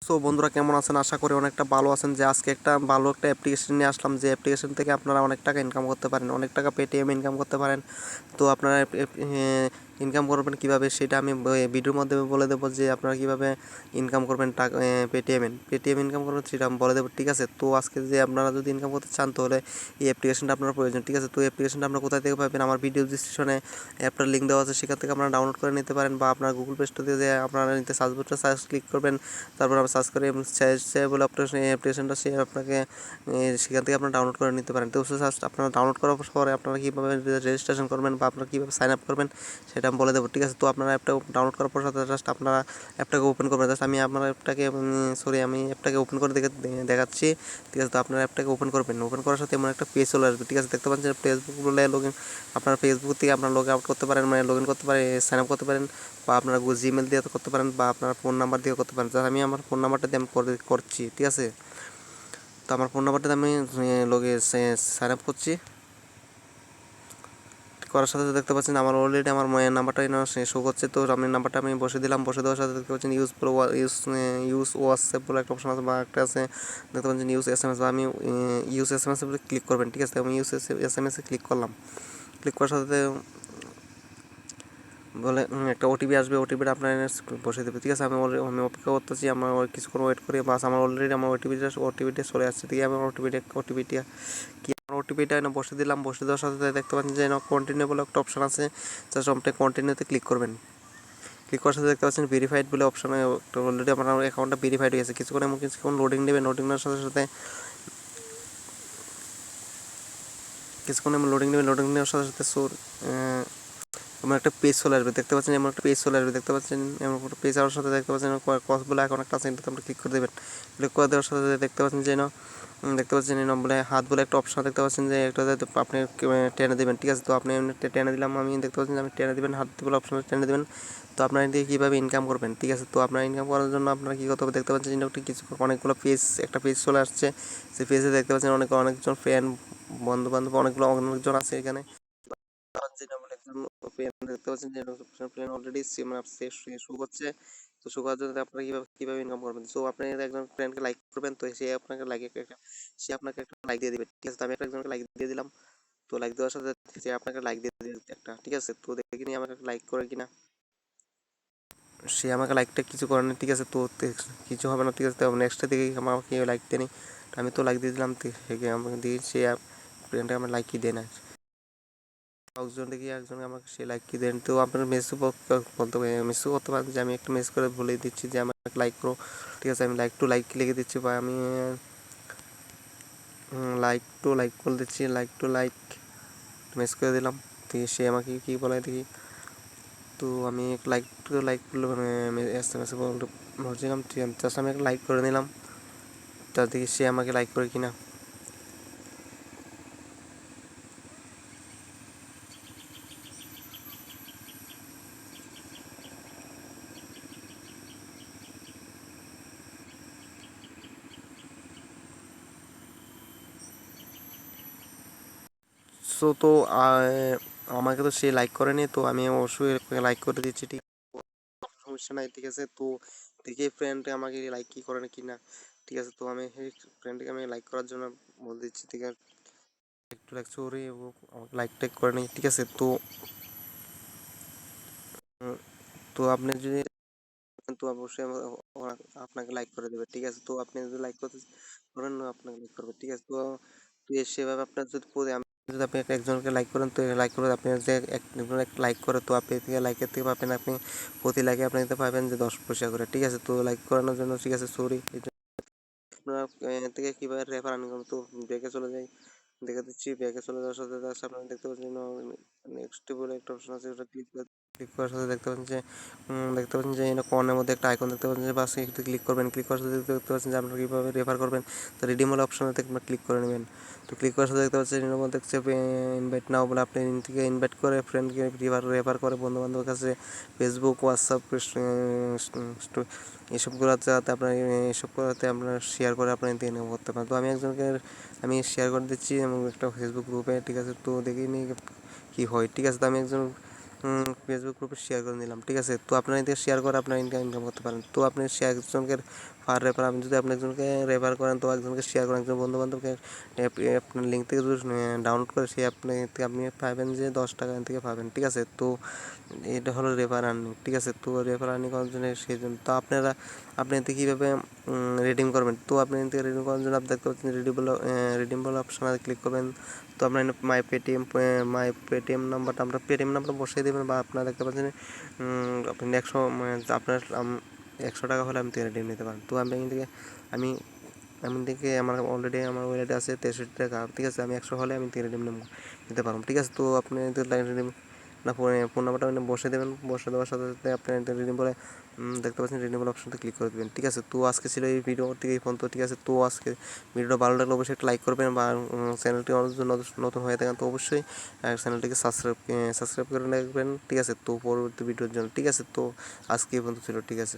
So বন্ধুরা কেমন আছেন? আশা করি অনেকটা ভালো আছেন। যে আজকে একটা ভালো একটা অ্যাপ্লিকেশন নিয়ে আসলাম, যে অ্যাপ্লিকেশন থেকে আপনারা অনেক টাকা ইনকাম করতে পারেন, অনেক টাকা পেটিএম ইনকাম করতে পারেন। তো আপনারা ইনকাম করবেন কিভাবে সেটা আমি ভিডিওর মাধ্যমে বলে দেবো, যে আপনারা কিভাবে ইনকাম করবেন টাকা পেটিএম ইনকাম করবেন সেটা আমি বলে দেবো, ঠিক আছে? তো আজকে যে আপনারা যদি ইনকাম করতে চান তাহলে এই অ্যাপ্লিকেশনটা আপনার প্রয়োজন, ঠিক আছে? তো এই অ্যাপ্লিকেশনটা আপনারা কোথা থেকে পাবেন? আমার ভিডিও ডিসক্রিপশনে অ্যাপটার লিঙ্ক দেওয়া আছে, সেখান থেকে আপনারা ডাউনলোড করে নিতে পারেন, বা আপনারা গুগল প্লে স্টোর দিয়ে যে আপনারা নিতে সার্চ বাটনে ক্লিক করবেন। তারপর আমরা সার্চ করে বলে অ্যাপ্লিকেশনটা সে আপনাকে সেখান থেকে আপনারা ডাউনলোড করে নিতে পারেন। তো জাস্ট আপনারা ডাউনলোড করার পরে আপনারা কীভাবে রেজিস্ট্রেশন করবেন বা আপনারা কীভাবে সাইন আপ করবেন সেটা আমি বলে দেবো, ঠিক আছে? তো আপনারা অ্যাপটা ডাউনলোড করার পর সাথে জাস্ট আপনারা অ্যাপটাকে ওপেন করবেন। জাস্ট আমি আপনার অ্যাপটাকে আমি অ্যাপটাকে ওপেন করে দেখাচ্ছি, ঠিক আছে? তো আপনার অ্যাপটাকে ওপেন করবেন, ওপেন করার সাথে এমন একটা পেজ চলে আসবে, ঠিক আছে? দেখতে পাচ্ছেন ফেসবুক বলে আপনার ফেসবুক থেকে আপনার লগ আউট করতে পারেন, মানে লগ ইন করতে পারেন, সাইন আপ করতে পারেন, বা আপনার জিমেল দিয়ে করতে পারেন, বা আপনার ফোন নাম্বার দিয়ে করতে পারেন। আমি আমার ফোন নাম্বারটা দিয়ে আমি করছি, ঠিক আছে? তো আমার ফোন নাম্বারটাতে আমি লগে সাইন আপ করছি। করার সাথে সাথে দেখতে পাচ্ছেন আমার অলরেডি আমার নাম্বারটাই শো করছে। তো আমি নাম্বারটা আমি বসে দিলাম, বসে দেওয়ার সাথে দেখতে পাচ্ছেন ইউজ হোয়াটসঅ্যাপ বলে একটা অপশন আছে, বা একটা আছে দেখতে পাচ্ছেন ইউজ এসএমএস, বা আমি ইউজ এসএমএস বলে ক্লিক করবেন, ঠিক আছে? আমি ইউজ এসএমএস ক্লিক করলাম। ক্লিক করার সাথে বলে একটা ওটিপি আসবে, ওটিপিটা আপনার বসে দেবে, ঠিক আছে? আমি অপেক্ষা করতেছি, আমার কিছুক্ষণ ওয়েট করি, বাস আমার অলরেডি আমার ওটিপিটা চলে আসছে, ঠিক আছে? আমার ওটিপিটা এনে বসে দিলাম, বসে দেওয়ার সাথে সাথে দেখতে পাচ্ছেন যে কন্টিনিউ বলে একটা অপশন আছে। জাস্ট আপনি কন্টিনিউতে ক্লিক করবেন। ক্লিক করার সাথে দেখতে পাচ্ছেন ভেরিফাইড বলে অপশনে অলরেডি আমার অ্যাকাউন্টটা ভেরিফাইড হয়ে গেছে। কিছুক্ষণ লোডিং নেবে, লোডিং নেওয়ার সাথে সাথে লোডিং নেওয়ার সাথে সাথে এমন একটা পেজ চলে আসবে, দেখতে পাচ্ছেন এমন একটা পেজ চলে আসবে, দেখতে পাচ্ছেন এমন একটা পেজ আসার সাথে দেখতে পাচ্ছেন কসগুলো এখন একটা আছে, এটাতে আমরা ক্লিক করে দেবেন। ক্লিক করে দেওয়ার সাথে দেখতে পাচ্ছেন যে দেখতে পাচ্ছেন এই নম্বরে হাত বলে একটা অপশন দেখতে পাচ্ছেন, যে একটা আপনি টেনে দেবেন, ঠিক আছে? তো আপনি টেনে দিলাম, আমি দেখতে পাচ্ছেন যে আমি টেনে দেবেন, হাত বলে অপশন টেনে দেবেন। তো আপনারা এদিকে কীভাবে ইনকাম করবেন, ঠিক আছে? তো আপনারা ইনকাম করার জন্য আপনারা কী করতে হবে, দেখতে পাচ্ছেন যে কিছু অনেকগুলো একটা পেজ চলে আসছে। সেই পেজে দেখতে পাচ্ছেন অনেকজন ফ্রেন্ড, বন্ধু বান্ধব অনেকজন আছে এখানে। যেটা বলে একজন দেখতে পাচ্ছেন যে প্ল্যান অলরেডি শো করছে। তো শো করার জন্য আপনারা কিভাবে ইনকাম করবেন? সো আপনি একজন ফ্রেন্ডকে লাইক করবেন, তো সে আপনাকে একটা লাইক দিয়ে দিবে, ঠিক আছে? তো আমি একজনকে লাইক দিয়ে দিলাম। তো লাইক দেওয়ার সাথে সে আপনাকে লাইক দিয়ে দিবে একটা, ঠিক আছে? তো দেখিনি আমাকে লাইক করে কিনা। সে আমাকে লাইকটা কিছু করে না, ঠিক আছে? তো কিছু হবে না, ঠিক আছে? তো নেক্সটে দেখি আমাকে লাইক দেয়নি। আমি তো লাইক দিয়ে দিলাম, আমাকে দিয়ে সে ফ্রেন্ডটা আমার লাইক কি দেয় না। একজন দেখি একজন আমাকে সে লাইক কি দেন। তো আপনার মেসেজ করতে পারেন, যে আমি একটা মেসেজ করে বলে দিচ্ছি যে আমাকে লাইক করো, ঠিক আছে? আমি লাইক লিখে দিচ্ছি, বা আমি লাইক বলে দিচ্ছি, লাইক মেসেজ করে দিলাম। তো সে আমাকে কি বলে দেখি। তো আমি লাইক করলে আমি এস এম এস বলছিলাম, ঠিক আছে? জাস্ট আমি একটা লাইক করে নিলাম, তার দেখি সে আমাকে লাইক করে কিনা। সো তো আমাকে তো সে লাইক করেনি, তো আমি অবশ্যই লাইক করে দিচ্ছি, ঠিক সমস্যা নাই, ঠিক আছে? তো দেখি ফ্রেন্ড আমাকে লাইক কি করে না কিনা, ঠিক আছে? তো আমি সেই ফ্রেন্ডকে আমি লাইক করার জন্য বলে দিচ্ছি, ঠিক আছে? একটু লাইক সরি আমাকে লাইক টাইক করে নি, ঠিক আছে? তো তো আপনি যদি তো অবশ্যই আপনাকে লাইক করে দেবে, ঠিক আছে? তো আপনি যদি লাইক করতে করেন না, আপনাকে লাইক করবে, ঠিক আছে? তো সেভাবে আপনার আমি যদি আপনি একজনকে লাইক করেন, তো লাইক করে আপনি যে একজন লাইক করে, তো আপনি থেকে লাইকের থেকে পাবেন আপনি প্রতি লাইকে আপনি দিতে পাবেন যে 10 পয়সা করে, ঠিক আছে? তো লাইক করানোর জন্য, ঠিক আছে, সরি। আপনার থেকে কীভাবে রেফার আর্নিং করবেন? তো ব্যাকে চলে যাই, দেখে দিচ্ছি। ব্যাকে চলে যাওয়ার সাথে সাথে আপনারা দেখতে পাচ্ছেন নেক্সট বলে একটা অপশন আছে, ওটা ক্লিক করার সাথে দেখতে পাচ্ছেন যে কর্নারের মধ্যে একটা আইকন দেখতে পাচ্ছেন, যে বাসে একটু ক্লিক করবেন। ক্লিক করার সাথে দেখতে পাচ্ছেন যে আপনারা কীভাবে রেফার করবেন। তো রিডিম হলে অপশনে আপনারা ক্লিক করে নেবেন। তো ক্লিক করার সাথে দেখতে পাচ্ছেন এর মধ্যে দেখছে ইনভাইট নাও বলে, আপনি থেকে ইনভাইট করে ফ্রেন্ডকে রেফার করে বন্ধু বান্ধবের কাছে ফেসবুক, হোয়াটসঅ্যাপ এসবগুলোতে আপনার এসবগুলোতে আপনার শেয়ার করে আপনার ইনকাম করতে পারেন। তো আমি শেয়ার করে দিচ্ছি এবং একটা ফেসবুক গ্রুপে, ঠিক আছে? তো দেখিনি কি হয়, ঠিক আছে? তো আমি একজন ফেসবুক গ্রুপে শেয়ার করে নিলাম, ঠিক আছে। তো আপনারা এদিকে শেয়ার করে আপনার ইনকাম করতে পারেন। তো আপনি একজনকে পার রেফার, আপনি যদি আপনি একজনকে রেফার করেন তো একজনকে শেয়ার করেন, একজন বন্ধু বান্ধবকে আপনার লিঙ্ক থেকে যদি ডাউনলোড করে সেই অ্যাপ থেকে আপনি পাবেন যে 10 টাকা থেকে পাবেন, ঠিক আছে। তো এটা হলো রেফার আর্নিং, ঠিক আছে। তো রেফার আর্নিং করার জন্য সেই জন্য তো আপনি এতে কীভাবে রিডিম করবেন, তো আপনি এতে রিডিম করার জন্য আপনি দেখতে পাচ্ছেন রিডিমেবল অপশনে ক্লিক করবেন। তো আপনার মাই পেটিএম নাম্বারটা আমরা পেটিএম নাম্বার বসিয়ে দেবেন, বা আপনারা দেখতে পাচ্ছেন আপনি 100 টাকা হলে আপনি রিডিম নিতে পারেন। তো আমি আমি আমি থেকে আমার অলরেডি আমার ওয়ালেটে আছে 63 টাকা, ঠিক আছে। আমি 100 হলে আমি রিডিম নিতে পারবো, ঠিক আছে। তো আপনি রিডিম না ফোন নাম্বারটা বসে দেবেন, বসে দেওয়ার সাথে সাথে আপনি রিডিম বলে দেখতে পাচ্ছেন রিডিমেবল অপশনতে ক্লিক করে দেবেন, ঠিক আছে। তো আজকে ছিল এই ভিডিও থেকে এই পর্যন্ত, ঠিক আছে। তো আজকে ভিডিওটা ভালো লাগলে অবশ্যই একটা লাইক করবেন, বা চ্যানেলটি নতুন হয়ে থাকেন তো অবশ্যই চ্যানেলটিকে সাবস্ক্রাইব করে রাখবেন, ঠিক আছে। তো পরবর্তী ভিডিওর জন্য, ঠিক আছে। তো আজকে এই পর্যন্ত ছিল, ঠিক আছে।